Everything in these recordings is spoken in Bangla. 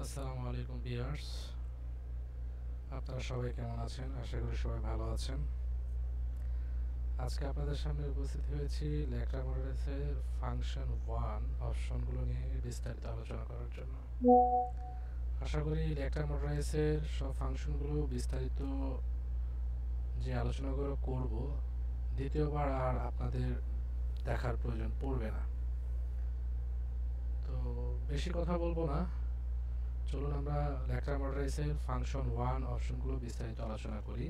আসসালামু আলাইকুম ভিউয়ার্স, আপনারা সবাই কেমন আছেন? আশা করি সবাই ভালো আছেন। আজকে আপনাদের সামনে উপস্থিত হয়েছি ল্যাকটা মডেলসের ফাংশন 1 অপশনগুলো নিয়ে বিস্তারিত আলোচনা করার জন্য। আশা করি ল্যাকটা মডেলসের সব ফাংশনগুলো বিস্তারিত যে আলোচনাগুলো করব দ্বিতীয়বার আর আপনাদের দেখার প্রয়োজন পড়বে না। তো বেশি কথা বলবো না, চলুন আমরা ল্যাকটা মডেলসের ফাংশন 1 অপশনগুলো বিস্তারিত আলোচনা করি।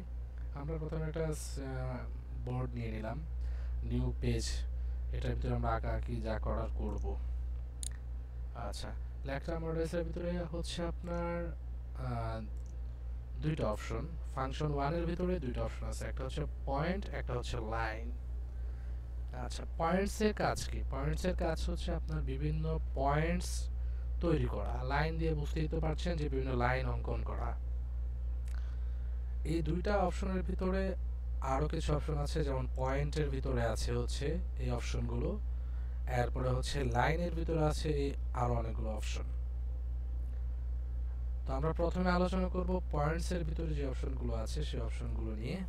আমরা প্রথমে একটা বোর্ড নিয়ে নিলাম, নিউ পেজ। এটার ভিতরে আমরা আঁকাআঁকি যা করার করব। আচ্ছা, ল্যাকটা মডেলসের ভিতরে হচ্ছে আপনার দুইটা অপশন। ফাংশন 1 এর ভিতরে দুইটা অপশন আছে, একটা হচ্ছে পয়েন্ট, একটা হচ্ছে লাইন। আচ্ছা, পয়েন্টসের কাজ কি? পয়েন্টসের কাজ হচ্ছে আপনার বিভিন্ন পয়েন্টস তৈরি করা। লাইন দিয়ে বুঝতেই তো পারছেন যে বিভিন্ন লাইন অঙ্কন করা। এই দুইটা অপশনের ভিতরে আরও কিছু অপশন আছে, যেমন পয়েন্টের ভিতরে আছে হচ্ছে এই অপশনগুলো, এরপরে হচ্ছে লাইনের ভিতরে আছে এই আরও অনেকগুলো অপশন। তো আমরা প্রথমে আলোচনা করব পয়েন্টসের ভিতরে যে অপশনগুলো আছে সেই অপশনগুলো নিয়ে।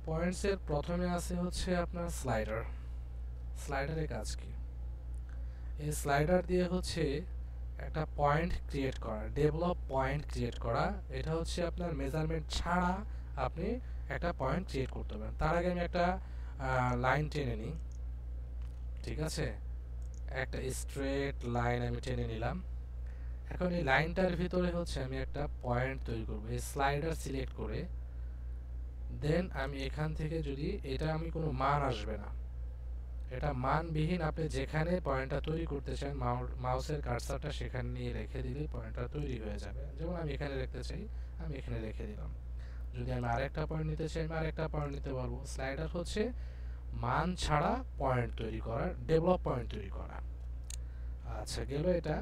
পয়েন্টসের প্রথমে আছে হচ্ছে আপনার স্লাইডার। স্লাইডারের কাজ কি? এই স্লাইডার দিয়ে হচ্ছে একটা পয়েন্ট ক্রিয়েট করা, ডেভেলপ পয়েন্ট ক্রিয়েট করা। এটা হচ্ছে আপনার মেজারমেন্ট ছাড়া আপনি একটা পয়েন্ট ক্রিয়েট করতে পারেন। তার আগে আমি একটা লাইন টেনে নিই, ঠিক আছে? একটা স্ট্রেট লাইন আমি টেনে নিলাম। এখন এই লাইনটার ভিতরে হচ্ছে আমি একটা পয়েন্ট তৈরি করব। এই স্লাইডার সিলেক্ট করে দেন আমি এখান থেকে, যদি এটা আমি কোনো মান আসবে না, এটা মানবিহীন, আপনি যেখানে পয়েন্টটা তৈরি করতে চান মাউসের কার্সারটা সেখানে নিয়ে রেখে দিলে পয়েন্টটা তৈরি হয়ে যাবে। যেমন আমি এখানে রাখতে চাই, আমি এখানে রেখে দিলাম। যদি আমি আরেকটা পয়েন্ট নিতে চাই, আমি আরেকটা পয়েন্ট নিতে পারবো। স্লাইডার হচ্ছে মান ছাড়া পয়েন্ট তৈরি করা, ডেভেলপ পয়েন্ট তৈরি করা। আচ্ছা, গেল এটা।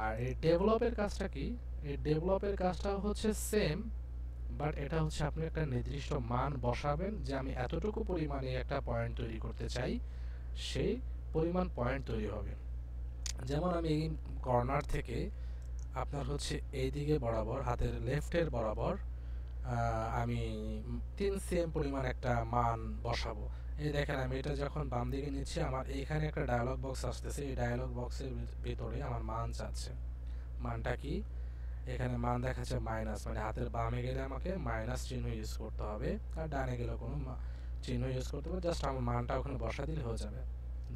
আর এই ডেভেলপের কাজটা কি? এই ডেভেলপের কাজটা হচ্ছে সেম, বাট এটা হচ্ছে আপনি একটা নির্দিষ্ট মান বসাবেন যে আমি এতটুকু পরিমাণে একটা পয়েন্ট তৈরি করতে চাই, সেই পরিমাণ পয়েন্ট তৈরি হবে। যেমন আমি এই কর্নার থেকে আপনার হচ্ছে এই দিকে বরাবর, হাতের লেফটের বরাবর আমি 3 cm পরিমাণ একটা মান বসাবো। এই দেখেন, আমি এটা যখন বাম দিকে নিচ্ছি, আমার এইখানে একটা ডায়লগ বক্স আসতেছে। এই ডায়লগ বক্সের ভিতরে আমার মান চাচ্ছে। মানটা কি? এখানে মান দেখাচ্ছে মাইনাস, মানে হাতের বামে গেলে আমাকে মাইনাস চিহ্ন ইউজ করতে হবে, আর ডানে গেলে কোনো চিহ্ন ইউজ করতে হবে। জাস্ট আমার মানটা ওখানে বসা দিলে হয়ে যাবে।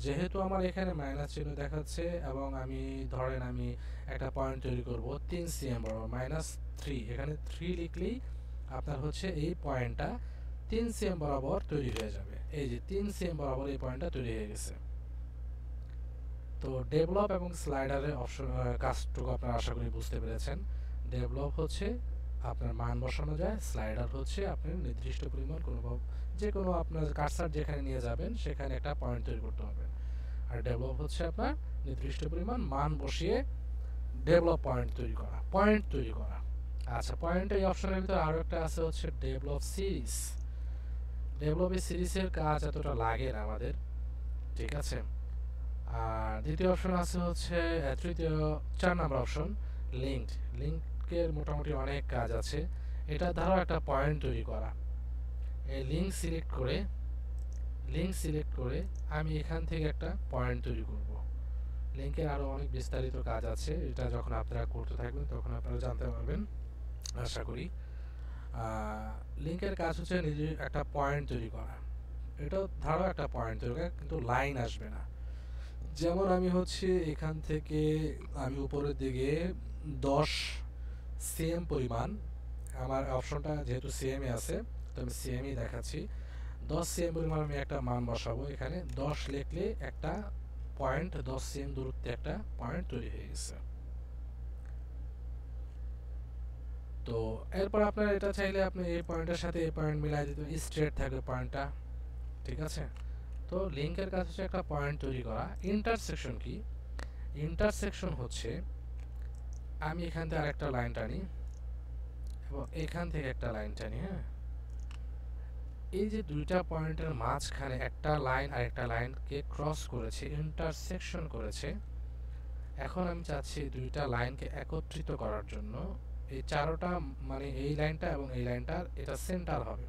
যেহেতু আমার এখানে মাইনাস চিহ্ন দেখাচ্ছে এবং আমি ধরেন আমি একটা পয়েন্ট তৈরি করব 3 cm বরাবর, -3, এখানে 3 লিখলেই আপনার হচ্ছে এই পয়েন্টটা 3 cm বরাবর তৈরি হয়ে যাবে। এই যে 3 cm বরাবর এই পয়েন্টটা তৈরি হয়ে গেছে। তো ডেভেলপ এবং স্লাইডারের অপশন কাজটুকু আপনারা আশা করি বুঝতে পেরেছেন। ডেভেলপ হচ্ছে আপনার মান বসানো যায়, স্লাইডার হচ্ছে আপনি নির্দিষ্ট পরিমাণ যে কোনো আপনার কার্সার যেখানে নিয়ে যাবেন সেখানে একটা পয়েন্ট তৈরি করতে হবে। আর ডেভেলপ হচ্ছে আপনার নির্দিষ্ট পরিমাণ মান বসিয়ে ডেভেলপ পয়েন্ট তৈরি করা, পয়েন্ট তৈরি করা। আচ্ছা, পয়েন্ট এই অপশনের ভিতরে আরও একটা আছে হচ্ছে ডেভেলপ সিরিজ। ডেভেলপ সিরিজের কাজ এতটা লাগে না আমাদের, ঠিক আছে? আর দ্বিতীয় অপশন আছে হচ্ছে তৃতীয় 4 নম্বর অপশন লিঙ্কড। লিঙ্কের মোটামুটি অনেক কাজ আছে। এটা ধারো একটা পয়েন্ট তৈরি করা। এই লিঙ্ক সিলেক্ট করে আমি এখান থেকে একটা পয়েন্ট তৈরি করব। লিঙ্কের আরও অনেক বিস্তারিত কাজ আছে, এটা যখন আপনারা করতে থাকবেন তখন আপনারা জানতে পারবেন আশা করি। লিঙ্কের কাজ হচ্ছে নিজে একটা পয়েন্ট তৈরি করা। এটা ধারো একটা পয়েন্ট তৈরি করা, কিন্তু লাইন আসবে না। যেমন আমি হচ্ছে এখান থেকে আমি উপরের দিকে 10 cm পরিমাণ, আমার অপশনটা যেহেতু সিএমে আছে তো আমি সিএমই দেখাচ্ছি। 10 cm পরিমাণ আমি একটা মান বসাবো। এখানে 10 লিখলে একটা পয়েন্ট, 10 cm দূরত্বে একটা পয়েন্ট তৈরি হয়ে গেছে। তো এরপর আপনারা এটা চাইলে আপনি এই পয়েন্টের সাথে এই পয়েন্ট মিলাই দিতে, স্ট্রেট থাকবে পয়েন্টটা, ঠিক আছে? তো লিঙ্কের কাজ হচ্ছে একটা পয়েন্ট তৈরি করা। ইন্টারসেকশন কি? ইন্টারসেকশন হচ্ছে আমি এখান থেকে আরেকটা লাইন টানি এবং এখান থেকে একটা লাইন টানি, হ্যাঁ? এই যে দুইটা পয়েন্টের মাঝখানে একটা লাইন আরেকটা লাইনকে ক্রস করেছে, ইন্টারসেকশন করেছে। এখন আমি চাচ্ছি দুইটা লাইনকে একত্রিত করার জন্য এই চারোটা মানে এই লাইনটা এবং এই লাইনটার এটা সেন্টার হবে।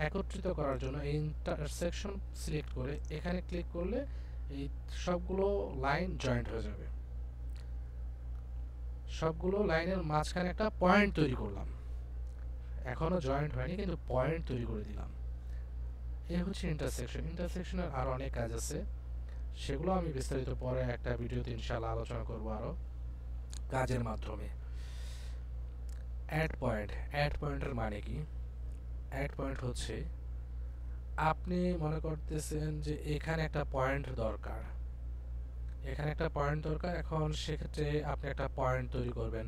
একত্রিত করার জন্য এই ইন্টারসেকশন সিলেক্ট করে এখানে ক্লিক করলে এই সবগুলো লাইন জয়েন্ট হয়ে যাবে। সবগুলো লাইনের মাঝখানে একটা পয়েন্ট তৈরি করলাম। এখনো জয়েন্ট হয়নি কিন্তু পয়েন্ট তৈরি করে দিলাম। এই হচ্ছে ইন্টারসেকশন। ইন্টারসেকশনের আরো অনেক কাজ আছে, সেগুলো আমি বিস্তারিত পরে একটা ভিডিওতে ইনশাআল্লাহ আলোচনা করব আরো কাজের মাধ্যমে। অ্যাড পয়েন্টের মানে কি? অ্যাড পয়েন্ট হচ্ছে আপনি মনে করতেছেন যে এখানে একটা পয়েন্ট দরকার, এখন সেক্ষেত্রে আপনি একটা পয়েন্ট তৈরি করবেন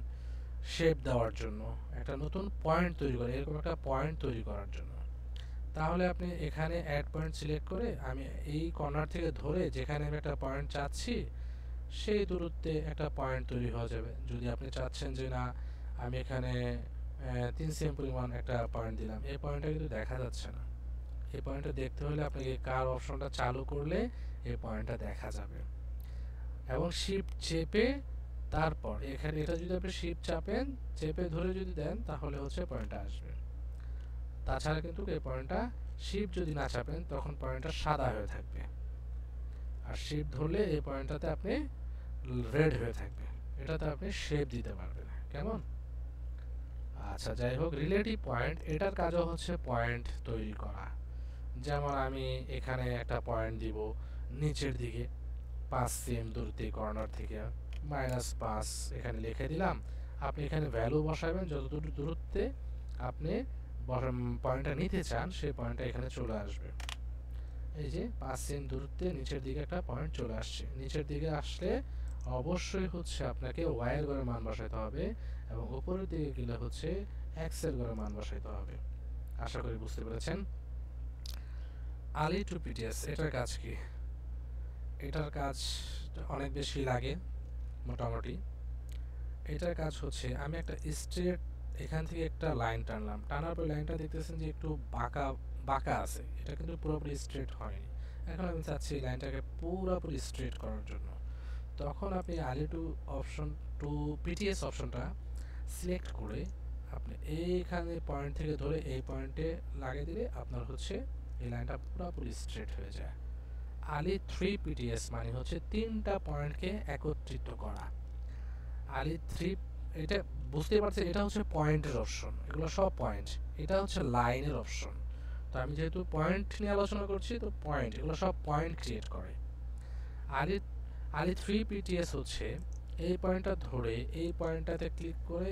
শেপ দেওয়ার জন্য, একটা নতুন পয়েন্ট তৈরি করে এরকম একটা পয়েন্ট তৈরি করার জন্য। তাহলে আপনি এখানে অ্যাড পয়েন্ট সিলেক্ট করে আমি এই কর্নার থেকে ধরে যেখানে আমি একটা পয়েন্ট চাচ্ছি সেই দূরত্বে একটা পয়েন্ট তৈরি হয়ে যাবে। যদি আপনি চাচ্ছেন যে না আমি এখানে 3 সেমি পরিমাণ একটা পয়েন্ট দিলাম, এই পয়েন্টটা কিন্তু দেখা যাচ্ছে না। এই পয়েন্টটা দেখতে হলে আপনাকে কার অপশনটা চালু করলে এই পয়েন্টটা দেখা যাবে। এবং শিফট চেপে তারপর এখানে এটা যদি আপনি শিফট চাপেন চেপে ধরে যদি দেন তাহলে হচ্ছে পয়েন্টটা আসবে। তাছাড়া কিন্তু এই পয়েন্টটা শিফট যদি না চাপেন তখন পয়েন্টটা সাদা হয়ে থাকবে, আর শিফট ধরলে এই পয়েন্টটাতে আপনি রেড হয়ে থাকবে। এটাতে আপনি শেপ দিতে পারবেন। কেমন? আচ্ছা, যাই হোক, রিলেটিভ পয়েন্ট এটার কাজও হচ্ছে পয়েন্ট তৈরি করা। যেমন আমি এখানে একটা পয়েন্ট দিব নিচের দিকে 5 সেম দূরত্বে কর্নার থেকে -5 এখানে লিখে দিলাম। আপনি এখানে ভ্যালু বসাবেন, যতদূর দূরত্বে আপনি পয়েন্টটা নিতে চান সেই পয়েন্টটা এখানে চলে আসবে। এই যে 5 সেম দূরত্বে নিচের দিকে একটা পয়েন্ট চলে আসছে। নিচের দিকে আসলে অবশ্যই হচ্ছে আপনাকে y এর ঘরে মান বসাইতে হবে এবং উপরের দিকে গেলে হচ্ছে x এর ঘরে মান বসাইতে হবে। আশা করি বুঝতে পেরেছেন। আলি টু পিটিএস এটার কাজ কি? এটার কাজ অনেক বেশি লাগে মোটামুটি। এটার কাজ হচ্ছে আমি একটা স্ট্রেট এখান থেকে একটা লাইন টানলাম, টানার পর লাইনটা দেখতেছেন যে একটু বাঁকা বাঁকা আছে, এটা কিন্তু পুরোপুরি স্ট্রেট হয়নি। এখন আমি চাচ্ছি এই লাইনটাকে পুরোপুরি স্ট্রেট করার জন্য। তখন আপনি আলি টু অপশন টু পিটিএস অপশনটা সিলেক্ট করে আপনি এইখানে পয়েন্ট থেকে ধরে এই পয়েন্টে লাগিয়ে দিলে আপনার হচ্ছে এই লাইনটা পুরোপুরি স্ট্রেট হয়ে যায়। আলি 3 পিটিএস মানে হচ্ছে 3টা পয়েন্টকে একত্রিত করা। আলি 3 এটা বুঝতে পারছেন, এটা হচ্ছে পয়েন্টের অপশন, এগুলো সব পয়েন্ট। এটা হচ্ছে লাইনের অপশন। তো আমি যেহেতু পয়েন্ট নিয়ে আলোচনা করছি তো পয়েন্ট এগুলো সব পয়েন্ট ক্রিয়েট করে। আলি আলি 3 পিটিএস হচ্ছে এই পয়েন্টটা ধরে এই পয়েন্টটাতে ক্লিক করে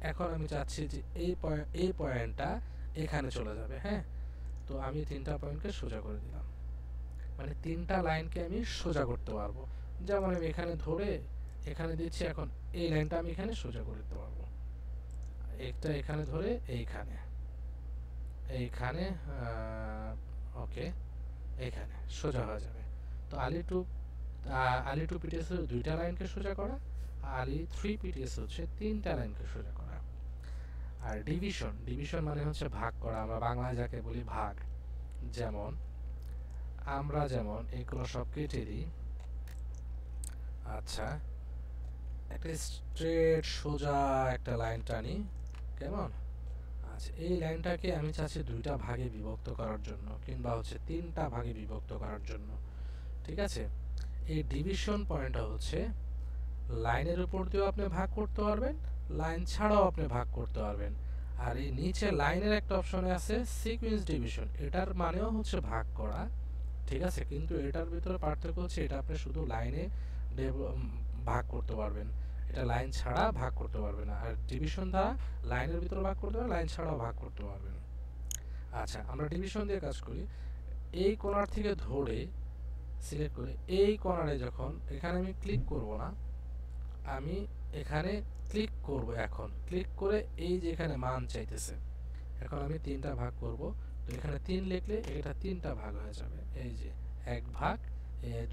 এখন আমি চাচ্ছি যে এই পয়েন্টটা এখানে চলে যাবে। হ্যাঁ, তো আমি 3টা পয়েন্টকে সোজা করে দিলাম, মানে 3টা লাইনকে আমি সোজা করতে পারবো। যেমন আমি এখানে ধরে এখানে দিচ্ছি, এখন এই লাইনটা আমি এখানে সোজা করে দিতে পারবো। একটা এখানে ধরে এইখানে এইখানে ওকে এইখানে সোজা হয়ে যাবে। তো আলি টু পিটিএস হচ্ছে 2টা লাইনকে সোজা করা, আলি 3 পিটিএস হচ্ছে 3টা লাইনকে সোজা করা। আর ডিভিশন মানে হচ্ছে ভাগ করা, আমরা বাংলায় যাকে বলি ভাগ। যেমন আমরা যেমন এগুলো সব কেটে দিই। আচ্ছা, একটা স্ট্রেট সোজা একটা লাইন টানি। কেমন? আচ্ছা, এই লাইনটাকে আমি চাচ্ছি 2টা ভাগে বিভক্ত করার জন্য কিংবা হচ্ছে 3টা ভাগে বিভক্ত করার জন্য। ঠিক আছে, এই ডিভিশন পয়েন্টটা হচ্ছে লাইনের উপর দিয়েও আপনি ভাগ করতে পারবেন, লাইন ছাড়াও আপনি ভাগ করতে পারবেন। আর এই নিচে লাইনের একটা অপশনে আছে সিকোয়েন্স ডিভিশন, এটার মানেও হচ্ছে ভাগ করা। ঠিক আছে, কিন্তু এটার ভিতরে পার্থক্য হচ্ছে এটা আপনি শুধু লাইনে ভাগ করতে পারবেন, এটা লাইন ছাড়া ভাগ করতে পারবেন না। আর ডিভিশন দ্বারা লাইনের ভিতরে ভাগ করতে পারবেন, লাইন ছাড়াও ভাগ করতে পারবেন। আচ্ছা, আমরা ডিভিশন দিয়ে কাজ করি। এই কর্নার থেকে ধরে সিলেক্ট করে এই কর্নারে যখন এখানে আমি ক্লিক করব না, আমি এখানে ক্লিক করব। এখন ক্লিক করে এই যে এখানে মান চাইতেছে, এখন আমি 3টা ভাগ করব। তো এখানে 3 লিখলে এটা 3টা ভাগ হয়ে যাবে। এই যে 1 ভাগ,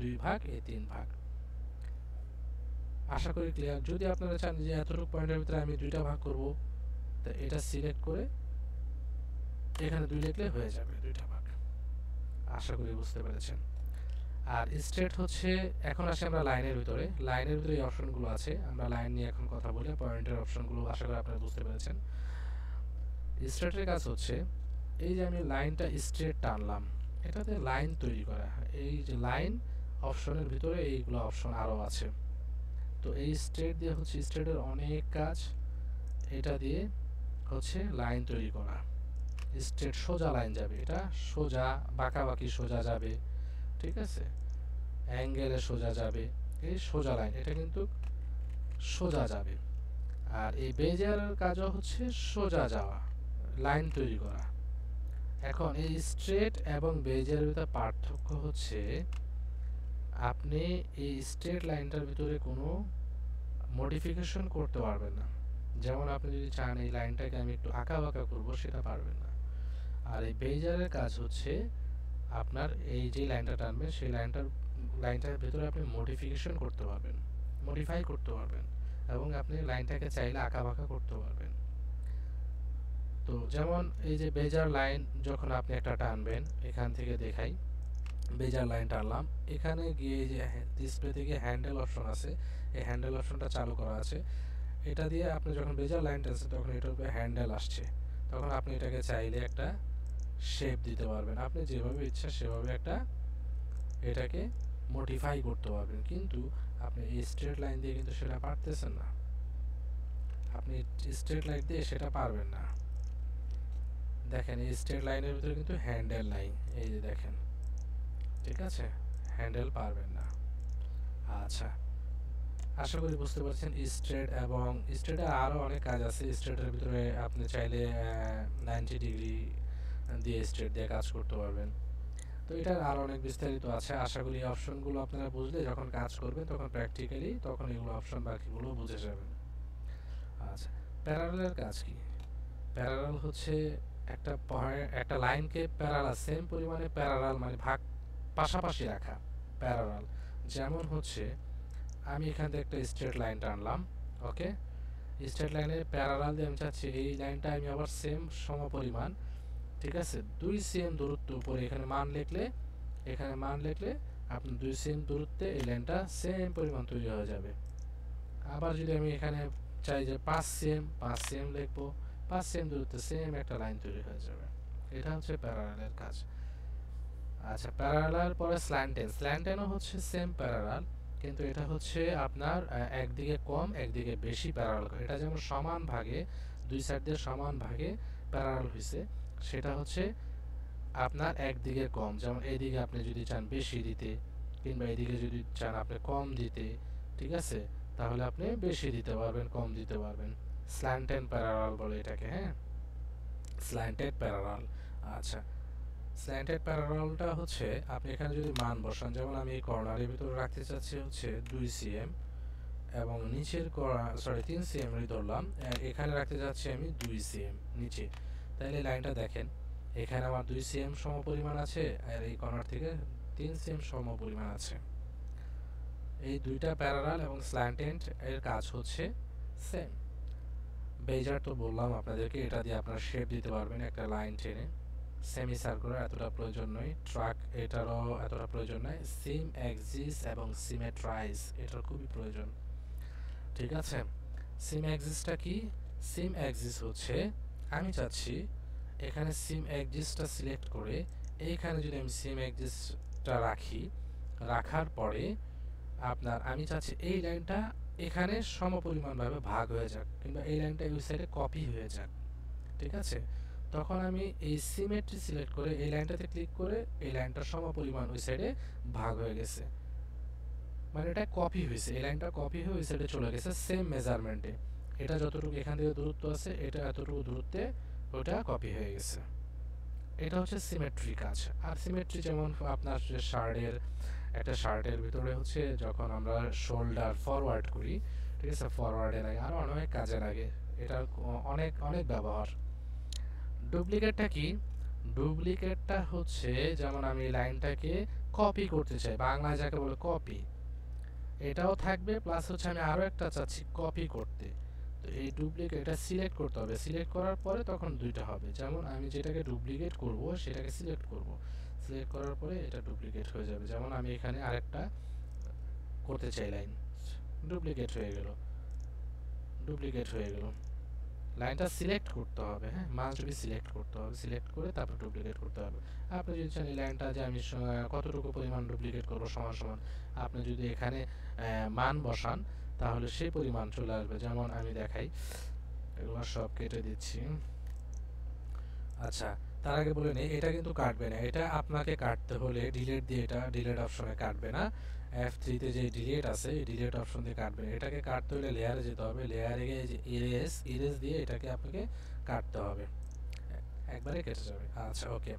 2 ভাগ, 3 ভাগ। আশা করি ক্লিয়ার। যদি আপনারা চান যে এতটুকু পয়েন্টের ভিতরে আমি 2টা ভাগ করব, তো এটা সিলেক্ট করে এখানে 2 লিখলে হয়ে যাবে 2টা ভাগ। আশা করি বুঝতে পেরেছেন। আর স্ট্রেট হচ্ছে, এখন আসি আমরা লাইনের ভিতরে। লাইনের ভিতরে এই অপশনগুলো আছে, আমরা লাইন নিয়ে এখন কথা বলি। পয়েন্টের অপশনগুলো আশা করি আপনারা বুঝতে পেরেছেন। স্ট্রেটের কাজ হচ্ছে, এই যে আমি লাইনটা স্ট্রেট টানলাম, এটাতে লাইন তৈরি করা। এই যে লাইন অপশনের ভিতরে এইগুলো অপশন আরও আছে। তো এই স্ট্রেট দিয়ে হচ্ছে স্ট্রেটের অনেক কাজ। এটা দিয়ে হচ্ছে লাইন তৈরি করা। স্ট্রেট সোজা লাইন যাবে, এটা সোজা, বাঁকাবাঁকি সোজা যাবে, ঠিক আছে, অ্যাঙ্গেলে সোজা যাবে। এই সোজা লাইন, এটা কিন্তু সোজা যাবে। আর এই বেজিয়ারের কাজও হচ্ছে সোজা যাওয়া, লাইন তৈরি করা। এখন এই স্ট্রেট এবং বেজিয়ারের ভিতরে পার্থক্য হচ্ছে, আপনি এই স্ট্রেট লাইনটার ভিতরে কোনো মডিফিকেশন করতে পারবেন না। যেমন আপনি যদি চান এই লাইনটাকে আমি একটু আঁকা বাঁকা করবো, সেটা পারবেন না। আর এই বেজিয়ারের কাজ হচ্ছে, আপনার এই যে লাইনটা টানবেন সেই লাইনটার ভিতরে আপনি মডিফিকেশন করতে পারবেন, মডিফাই করতে পারবেন, এবং আপনি লাইনটাকে চাইলে আঁকা বাঁকা করতে পারবেন। তো যেমন এই যে বেজার লাইন যখন আপনি একটা টানবেন, এখান থেকে দেখাই, বেজার লাইন টানলাম, এখানে গিয়ে যে ডিসপ্লে থেকে হ্যান্ডেল অপশন আছে, এই হ্যান্ডেল অপশনটা চালু করা আছে। এটা দিয়ে আপনি যখন বেজার লাইন টানছেন তখন এটার উপরে হ্যান্ডেল আসছে, তখন আপনি এটাকে চাইলে একটা শেপ দিতে পারবেন, আপনি যেভাবে ইচ্ছা সেভাবে একটা এটাকে মডিফাই করতে পারবেন। কিন্তু আপনি এই স্ট্রেট লাইন দিয়ে কিন্তু সেটা পারতেছেন না, আপনি স্ট্রেট লাইন দিয়ে সেটা পারবেন না। দেখেন এই স্ট্রেট লাইনের ভিতরে কিন্তু হ্যান্ডেল নাই, এই যে দেখেন, ঠিক আছে, হ্যান্ডেল পারবেন না। আচ্ছা, আশা করি বুঝতে পারছেন। স্ট্রেট এবং স্ট্রেটের আরও অনেক কাজ আছে। স্ট্রেটের ভিতরে আপনি চাইলে 90 ডিগ্রি দিয়ে স্ট্রেট দিয়ে কাজ করতে পারবেন। তো এটার আরও অনেক বিস্তারিত আছে। আশা করি এই অপশনগুলো আপনারা বুঝলে যখন কাজ করবেন তখন প্র্যাকটিক্যালি তখন এগুলো অপশন বাকিগুলো বুঝে যাবেন। আচ্ছা, প্যারালালের কাজ কি? প্যারালাল হচ্ছে একটা লাইনকে প্যারালাল, সেম পরিমাণে প্যারালাল মানে ভাগ, পাশাপাশি রাখা, প্যারালাল। যেমন হচ্ছে আমি এখান থেকে একটা স্ট্রেট লাইন টানলাম, ওকে, স্ট্রেট লাইনের প্যারালাল দিয়ে আমি চাচ্ছি এই লাইনটা আমি আবার সেম সমপরিমাণ, ঠিক আছে, 2 cm দূরত্ব উপরে এখানে মান লিখলে, এখানে মান লিখলে আপনি 2 cm দূরত্বে এই লাইনটা সেম পরিমাণ তৈরি হয়ে যাবে। আবার যদি আমি এখানে চাই যে 5 cm, 5 cm লিখবো, 5 cm দূরত্বে সেম একটা লাইন তৈরি হয়ে যাবে। এটা হচ্ছে প্যারালালের কাজ। আচ্ছা, প্যারালাল পরে স্ল্যান্টেন। স্ল্যান্টেনও হচ্ছে সেম প্যারালাল, কিন্তু এটা হচ্ছে আপনার একদিকে কম একদিকে বেশি প্যারালাল করে। এটা যেমন সমান ভাগে, দুই সাইড দিয়ে সমান ভাগে প্যারালাল হয়েছে, সেটা হচ্ছে আপনার একদিকে কম। যেমন এইদিকে আপনি যদি চান বেশি দিতে, কিংবা এইদিকে যদি চান আপনি কম দিতে, ঠিক আছে, তাহলে আপনি বেশি দিতে পারবেন, কম দিতে পারবেন। স্ল্যান্টেন প্যারালাল বলে এটাকে, হ্যাঁ, স্ল্যান্টেড প্যারালাল। আচ্ছা, স্ল্যান্টেড প্যারালালটা হচ্ছে আপনি এখানে যদি মান বসান, যেমন আমি এই কর্নারের ভিতরে রাখতে চাচ্ছি হচ্ছে 2 cm, এবং নিচের 3 cm ধরলাম, এখানে রাখতে চাচ্ছি আমি 2 cm নিচে। তাহলে লাইনটা দেখেন, এখানে আমার 2 cm সমপরিমাণ আছে, আর এই কর্নার থেকে 3 cm সমপরিমাণ আছে। এই দুইটা প্যারালাল এবং স্ল্যান্টেড এর কাজ হচ্ছে সেম। বেজার তো বললাম আপনাদেরকে, এটা দিয়ে আপনারা শেপ দিতে পারবেন একটা লাইন টেনে। সেমি সার্কুলার এতটা প্রয়োজন নয়, ট্রাক এটারও এতটা প্রয়োজন নয়। সিম এক্সিস এবং সিমেট্রাইজ এটার খুবই প্রয়োজন, ঠিক আছে। সিম এক্সিসটা কি? সিম এক্সিস হচ্ছে, আমি চাচ্ছি এখানে সিম এক্সিসটা সিলেক্ট করে এইখানে যদি আমি সিম এক্সিসটা রাখি, রাখার পরে আপনার আমি চাচ্ছি এই লাইনটা এখানে সমপরিমাণভাবে ভাগ হয়ে যাক, কিংবা এই লাইনটা ওই সাইডে কপি হয়ে যাক, ঠিক আছে। তখন আমি এই সিমেট্রি সিলেক্ট করে এই লাইনটাতে ক্লিক করে এই লাইনটার সমপরিমাণ ওই সাইডে ভাগ হয়ে গেছে, মানে এটা কপি হয়েছে, এই লাইনটা কপি হয়ে ওই সাইডে চলে গেছে সেম মেজারমেন্টে। এটা যতটুকু এখান থেকে দূরত্ব আছে, এটা এতটুকু দূরত্বে ওটা কপি হয়ে গেছে। এটা হচ্ছে সিমেট্রি কাজ। আর সিমেট্রি যেমন আপনার একটা শার্টের ভিতরে হচ্ছে যখন আমরা শোল্ডার ফরওয়ার্ড করি, ঠিক আছে, ফরওয়ার্ডে লাগে, আর অনেক কাজে লাগে, এটার অনেক অনেক ব্যবহার। ডুপ্লিকেটটা কি? ডুপ্লিকেটটা হচ্ছে যেমন আমি লাইনটাকে কপি করতে চাই, বাংলায় যাকে বলে কপি, এটাও থাকবে, প্লাস হচ্ছে আমি আরও একটা চাচ্ছি কপি করতে। তো এই ডুপ্লিকেট এটা সিলেক্ট করতে হবে, সিলেক্ট করার পরে তখন দুইটা হবে। যেমন আমি যেটাকে ডুপ্লিকেট করব সেটাকে সিলেক্ট করব, সিলেক্ট করার পরে এটা ডুপ্লিকেট হয়ে যাবে। যেমন আমি এখানে আরেকটা করতে চাই লাইন, ডুপ্লিকেট হয়ে গেল, ডুপ্লিকেট হয়ে গেল। লাইনটা সিলেক্ট করতে হবে, হ্যাঁ, মাস্ট বি সিলেক্ট করতে হবে, সিলেক্ট করে তারপর ডুপ্লিকেট করতে হবে। আপনি যদি চান এই লাইনটা যে আমি কতটুকু পরিমাণ ডুপ্লিকেট করব সমান সমান, আপনি যদি এখানে মান বসান তাহলে সেই পরিমাণ চলে আসবে। যেমন আমি দেখাই, এগুলো সব কেটে দিচ্ছি। আচ্ছা, তার আগে বলে নেই এটা কিন্তু কাটবে না, এটা আপনাকে কাটতে হলে ডিলিট দিয়ে, এটা ডিলিট অপশনে কাটবে না, F3 তে যে ডিলিট আছে এই ডিলিট অপশন দিয়ে কাটবে না। এটাকে কাটতে হলে লেয়ারে যেতে হবে, লেয়ারে গিয়ে যে ইরেজ, ইরেজ দিয়ে এটাকে আপনাকে কাটতে হবে, একবারে কেটে যাবে। আচ্ছা ওকে,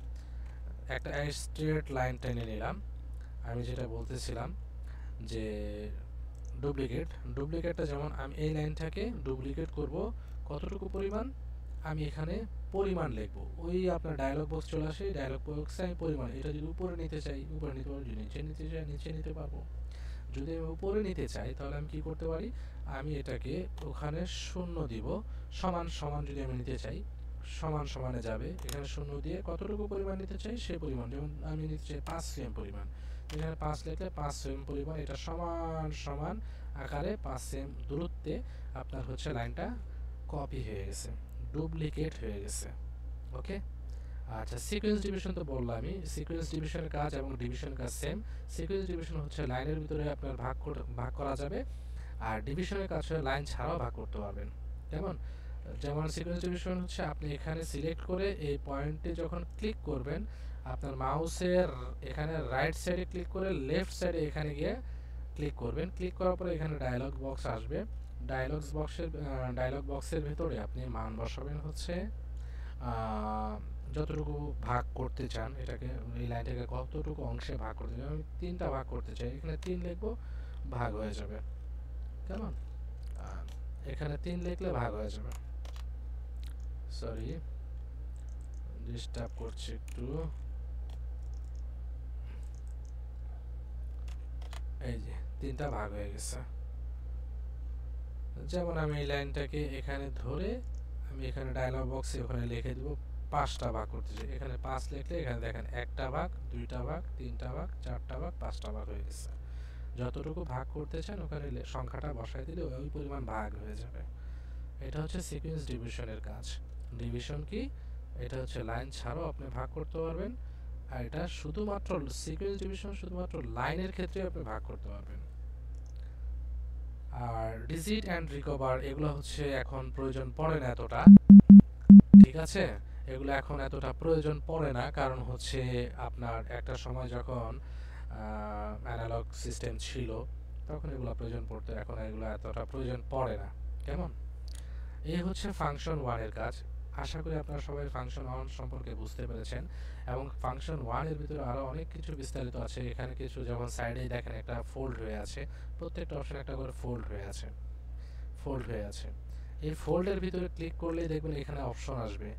একটা স্ট্রেট লাইন টেনে নিলাম। আমি যেটা বলতেছিলাম যে ডুপ্লিকেট, ডুপ্লিকেটটা যেমন আমি এই লাইনটাকে ডুপ্লিকেট করব কতটুকু পরিমাণ, আমি এখানে পরিমাণ লিখবো। ওই আপনার ডায়লগ বক্স চলে আসে, ডায়লগ বক্সে আমি পরিমাণ, এটা যদি উপরে নিতে চাই উপরে নিতে পারবো, যদি নিচে নিতে চাই নিচে নিতে পারবো। যদি আমি উপরে নিতে চাই তাহলে আমি কি করতে পারি, আমি এটাকে ওখানে শূন্য দিব, সমান সমান যদি আমি নিতে চাই সমান সমানে যাবে, এখানে শূন্য দিয়ে কতটুকু পরিমাণ নিতে চাই সেই পরিমাণ, যেমন আমি নিতে চাই 5 সিএম পরিমাণ, এখানে 5 লিখলে 5 সিএম পরিমাণ, এটা সমান সমান আকারে 5 সিএম দূরত্বে আপনার হচ্ছে লাইনটা কপি হয়ে গেছে, ডুপ্লিকেট হয়ে গেছে। ওকে, আচ্ছা সিকোয়েন্স ডিভিশন তো বললাম আমি, সিকোয়েন্স ডিভিশনের কাজ এবং ডিভিশন কাজ সেম। সিকোয়েন্স ডিভিশন হচ্ছে লাইনের ভিতরে আপনার ভাগ করা যাবে, আর ডিভিশনের কাজ হচ্ছে লাইন ছাড়াও ভাগ করতে পারবেন। কেমন, যেমন সিকোয়েন্স ডিভিশন হচ্ছে আপনি এখানে সিলেক্ট করে এই পয়েন্টে যখন ক্লিক করবেন, আপনার মাউসের এখানে রাইট সাইডে ক্লিক করে লেফট সাইডে এখানে গিয়ে ক্লিক করবেন, ক্লিক করার পরে এখানে ডায়লগ বক্স আসবে, ডায়লগ বক্সের ভিতরে আপনি মান বসাবেন হচ্ছে যতটুকু ভাগ করতে চান, এটাকে এই লাইনটাকে কতটুকু অংশে ভাগ করতে চান, আমি 3টা ভাগ করতে চাই, এখানে 3 লিখবো, ভাগ হয়ে যাবে। কেমন, এখানে 3 লিখলে ভাগ হয়ে যাবে। সরি ডিস্টার্ব করছে একটু, এই যে 3টা ভাগ হয়ে গেছে। যেমন আমি এই লাইনটাকে এখানে ধরে আমি এখানে ডায়লগ বক্সে ওখানে লিখে দেব 5টা ভাগ করতে চাই, এখানে 5 লিখলে এখানে দেখেন 1টা ভাগ, 2টা ভাগ, 3টা ভাগ, 4টা ভাগ, 5টা ভাগ হয়ে গেছে। যতটুকু ভাগ করতে চান ওখানে সংখ্যাটা বসাই দিলে ওই পরিমাণ ভাগ হয়ে যাবে। এটা হচ্ছে সিকোয়েন্স ডিভিশনের কাজ। ডিভিশন কি, এটা হচ্ছে লাইন ছাড়াও আপনি ভাগ করতে পারবেন, আর এটা শুধুমাত্র সিকোয়েন্স ডিভিশন শুধুমাত্র লাইনের ক্ষেত্রে আপনি ভাগ করতে পারবেন। আর ডিজিট অ্যান্ড রিকভার এগুলো হচ্ছে এখন প্রয়োজন পড়ে না এতটা, ঠিক আছে, এগুলো এখন এতটা প্রয়োজন পড়ে না, কারণ হচ্ছে আপনার একটা সময় যখন অ্যানালগ সিস্টেম ছিল তখন এগুলো প্রয়োজন পড়তো, এখন এগুলো এতটা প্রয়োজন পড়ে না। কেমন, এই হচ্ছে ফাংশন 1 এর কাজ। আশা করি আপনারা সবাই ফাংশন 1 সম্পর্কে বুঝতে পেরেছেন, এবং ফাংশন 1 এর ভিতরে আরো অনেক কিছু বিস্তারিত আছে। এখানে কিছু যেমন সাইডে দেখেন একটা ফোল্ড হয়ে আছে, প্রত্যেকটা অপশন একটা করে ফোল্ড হয়ে আছে, ফোল্ড হয়ে আছে। এই ফোল্ডের ভিতরে ক্লিক করলে দেখবেন এখানে অপশন আসবে,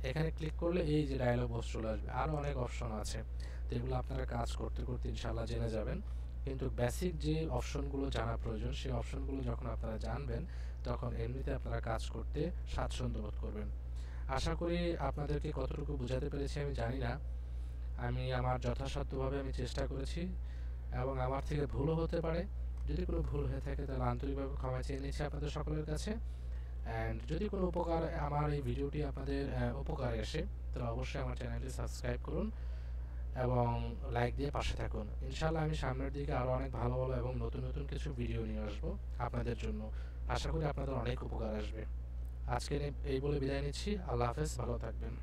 এখানে ক্লিক করলে এই যে ডায়লগ বক্স চলে আসবে, আরো অনেক অপশন আছে। তো এগুলো আপনারা কাজ করতে করতে ইনশাআল্লাহ জেনে যাবেন, কিন্তু বেসিক যে অপশনগুলো জানা প্রয়োজন সেই অপশনগুলো যখন আপনারা জানবেন তখন এমনিতে আপনারা কাজ করতে স্বাচ্ছন্দ্য বোধ করবেন। আশা করি আপনাদেরকে কতটুকু বোঝাতে পেরেছি আমি জানি না, আমি আমার যথাসাধ্যভাবে আমি চেষ্টা করেছি, এবং আমার থেকে ভুলও হতে পারে। যদি কোনো ভুল হয়ে থাকে তাহলে আন্তরিকভাবে ক্ষমা চেয়ে নিচ্ছি আপনাদের সকলের কাছে। অ্যান্ড যদি কোনো উপকার আমার এই ভিডিওটি আপনাদের উপকারে আসে তাহলে অবশ্যই আমার চ্যানেলটি সাবস্ক্রাইব করুন এবং লাইক দিয়ে পাশে থাকুন। ইনশাআল্লাহ আমি সামনের দিকে আরও অনেক ভালো ভালো এবং নতুন নতুন কিছু ভিডিও নিয়ে আসবো আপনাদের জন্য, আশা করি আপনাদের অনেক উপকার আসবে। আজকে এই বলে বিদায় নিচ্ছি, আল্লাহ হাফেজ, ভালো থাকবেন।